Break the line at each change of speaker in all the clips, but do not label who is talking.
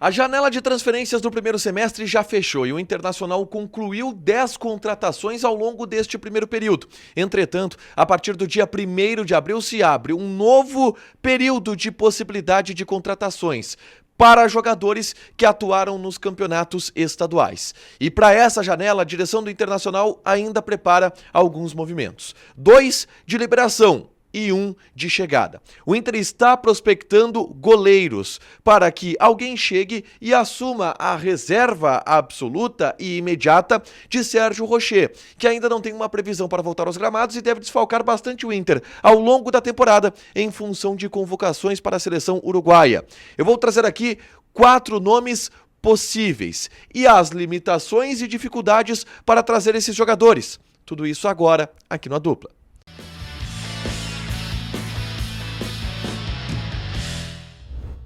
A janela de transferências do primeiro semestre já fechou e o Internacional concluiu 10 contratações ao longo deste primeiro período. Entretanto, a partir do dia 1º de abril se abre um novo período de possibilidade de contratações para jogadores que atuaram nos campeonatos estaduais. E para essa janela, a direção do Internacional ainda prepara alguns movimentos. 2 de liberação e 1 de chegada. O Inter está prospectando goleiros para que alguém chegue e assuma a reserva absoluta e imediata de Sérgio Rocher, que ainda não tem uma previsão para voltar aos gramados e deve desfalcar bastante o Inter ao longo da temporada em função de convocações para a seleção uruguaia. Eu vou trazer aqui 4 nomes possíveis e as limitações e dificuldades para trazer esses jogadores. Tudo isso agora aqui no A Dupla.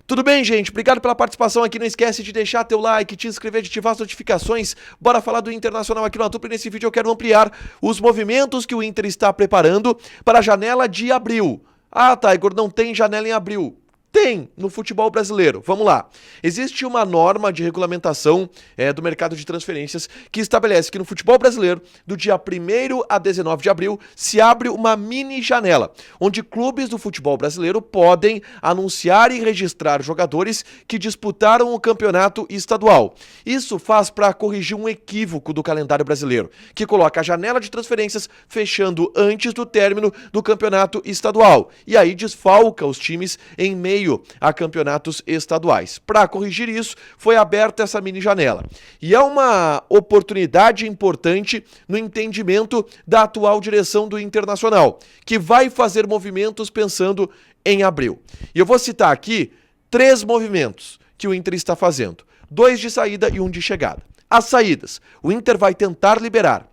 Tudo bem, gente? Obrigado pela participação aqui. Não esquece de deixar teu like, te inscrever, de ativar as notificações. Bora falar do Internacional aqui no A Dupla. E nesse vídeo eu quero ampliar os movimentos que o Inter está preparando para a janela de abril. Ah, Tiger, não tem janela em abril. Tem no futebol brasileiro. Vamos lá. Existe uma norma de regulamentação do mercado de transferências que estabelece que no futebol brasileiro, do dia 1º a 19 de abril, se abre uma mini janela, onde clubes do futebol brasileiro podem anunciar e registrar jogadores que disputaram o campeonato estadual. Isso faz para corrigir um equívoco do calendário brasileiro, que coloca a janela de transferências fechando antes do término do campeonato estadual. E aí desfalca os times em meio a campeonatos estaduais. Para corrigir isso, foi aberta essa mini janela. E é uma oportunidade importante no entendimento da atual direção do Internacional, que vai fazer movimentos pensando em abril. E eu vou citar aqui 3 movimentos que o Inter está fazendo. 2 de saída e 1 de chegada. As saídas, o Inter vai tentar liberar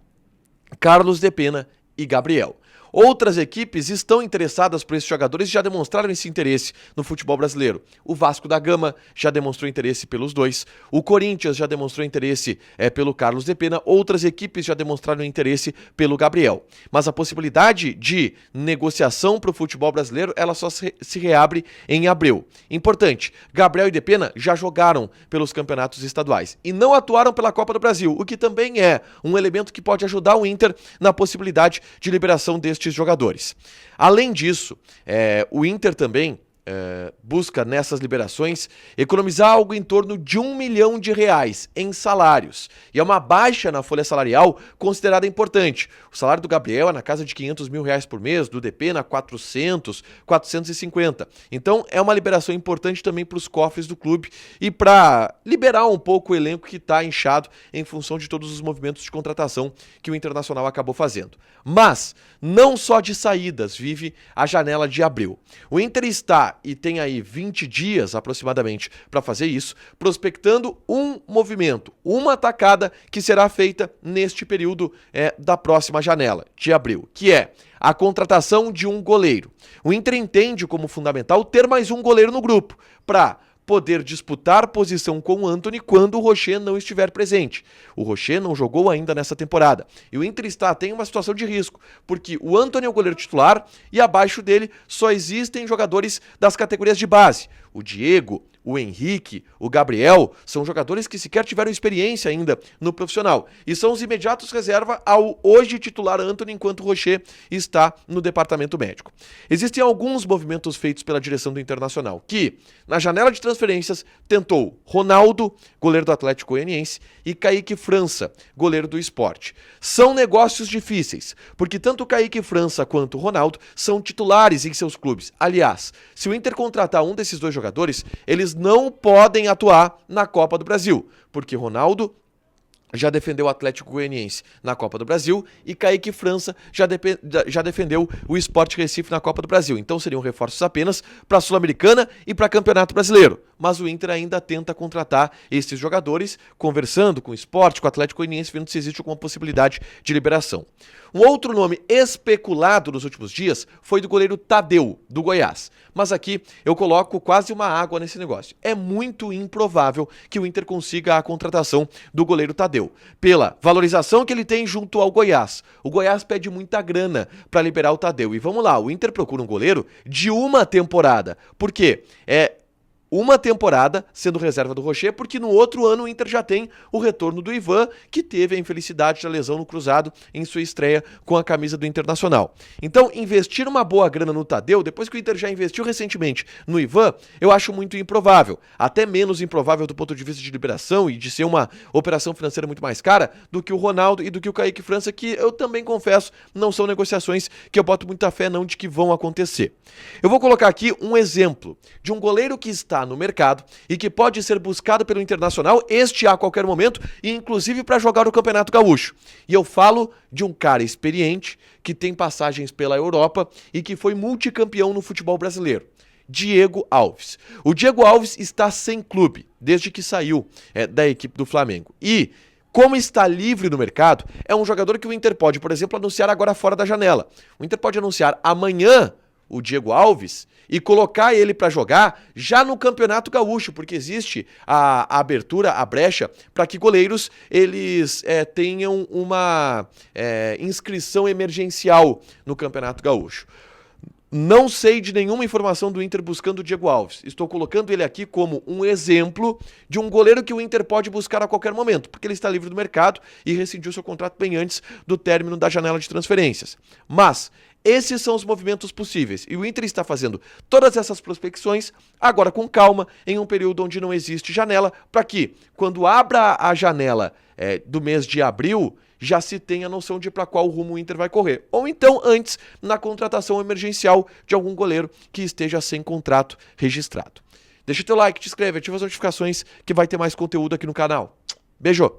Carlos de Pena e Gabriel. Outras equipes estão interessadas por esses jogadores e já demonstraram esse interesse no futebol brasileiro. O Vasco da Gama já demonstrou interesse pelos 2. O Corinthians já demonstrou interesse pelo Carlos de Pena. Outras equipes já demonstraram interesse pelo Gabriel. Mas a possibilidade de negociação para o futebol brasileiro, ela só se reabre em abril. Importante, Gabriel e de Pena já jogaram pelos campeonatos estaduais e não atuaram pela Copa do Brasil, o que também é um elemento que pode ajudar o Inter na possibilidade de liberação destes jogadores. Além disso, o Inter também busca nessas liberações economizar algo em torno de R$1 milhão em salários. E é uma baixa na folha salarial considerada importante. O salário do Gabriel é na casa de R$500 mil por mês, do DP na 400, 450. Então é uma liberação importante também para os cofres do clube e para liberar um pouco o elenco que está inchado em função de todos os movimentos de contratação que o Internacional acabou fazendo. Mas não só de saídas vive a janela de abril. O Inter está e tem aí 20 dias aproximadamente para fazer isso, prospectando um movimento, uma atacada que será feita neste período da próxima janela de abril, que é a contratação de um goleiro. O Inter entende como fundamental ter mais um goleiro no grupo para poder disputar posição com o Antony quando o Rocher não estiver presente. O Rocher não jogou ainda nessa temporada. E o Inter tem uma situação de risco, porque o Antony é o goleiro titular e abaixo dele só existem jogadores das categorias de base. O Diego, o Henrique, o Gabriel, são jogadores que sequer tiveram experiência ainda no profissional. E são os imediatos reserva ao hoje titular Antony, enquanto o Rocher está no departamento médico. Existem alguns movimentos feitos pela direção do Internacional, que, na janela de transferências, tentou Ronaldo, goleiro do Atlético Goianiense, e Kaique França, goleiro do Sport. São negócios difíceis, porque tanto o Kaique França quanto o Ronaldo são titulares em seus clubes. Aliás, se o Inter contratar um desses 2 jogadores, eles não podem atuar na Copa do Brasil, porque Ronaldo já defendeu o Atlético Goianiense na Copa do Brasil e Kaique França já defendeu o Sport Recife na Copa do Brasil. Então seriam reforços apenas para a Sul-Americana e para Campeonato Brasileiro. Mas o Inter ainda tenta contratar esses jogadores, conversando com o Sport, com o Atlético Goianiense, vendo se existe alguma possibilidade de liberação. Um outro nome especulado nos últimos dias foi do goleiro Tadeu, do Goiás. Mas aqui eu coloco quase uma água nesse negócio. É muito improvável que o Inter consiga a contratação do goleiro Tadeu, pela valorização que ele tem junto ao Goiás. O Goiás pede muita grana para liberar o Tadeu. E vamos lá, o Inter procura um goleiro de uma temporada. Por quê? uma temporada sendo reserva do Rocher, porque no outro ano o Inter já tem o retorno do Ivan, que teve a infelicidade da lesão no cruzado em sua estreia com a camisa do Internacional. Então, investir uma boa grana no Tadeu, depois que o Inter já investiu recentemente no Ivan, eu acho muito improvável. Até menos improvável do ponto de vista de liberação e de ser uma operação financeira muito mais cara do que o Ronaldo e do que o Kaique França, que eu também confesso, não são negociações que eu boto muita fé não de que vão acontecer. Eu vou colocar aqui um exemplo de um goleiro que está no mercado e que pode ser buscado pelo Internacional este a qualquer momento e inclusive para jogar o Campeonato Gaúcho. E eu falo de um cara experiente que tem passagens pela Europa e que foi multicampeão no futebol brasileiro. Diego Alves. O Diego Alves está sem clube desde que saiu da equipe do Flamengo. E como está livre no mercado, é um jogador que o Inter pode, por exemplo, anunciar agora fora da janela. O Inter pode anunciar amanhã o Diego Alves e colocar ele para jogar já no Campeonato Gaúcho, porque existe a abertura, a brecha, para que goleiros eles tenham uma inscrição emergencial no Campeonato Gaúcho. Não sei de nenhuma informação do Inter buscando o Diego Alves. Estou colocando ele aqui como um exemplo de um goleiro que o Inter pode buscar a qualquer momento, porque ele está livre do mercado e rescindiu seu contrato bem antes do término da janela de transferências. Mas esses são os movimentos possíveis e o Inter está fazendo todas essas prospecções agora com calma, em um período onde não existe janela, para que quando abra a janela do mês de abril, já se tem a noção de para qual rumo o Inter vai correr. Ou então, antes, na contratação emergencial de algum goleiro que esteja sem contrato registrado. Deixa teu like, te inscreve, ativa as notificações que vai ter mais conteúdo aqui no canal. Beijo!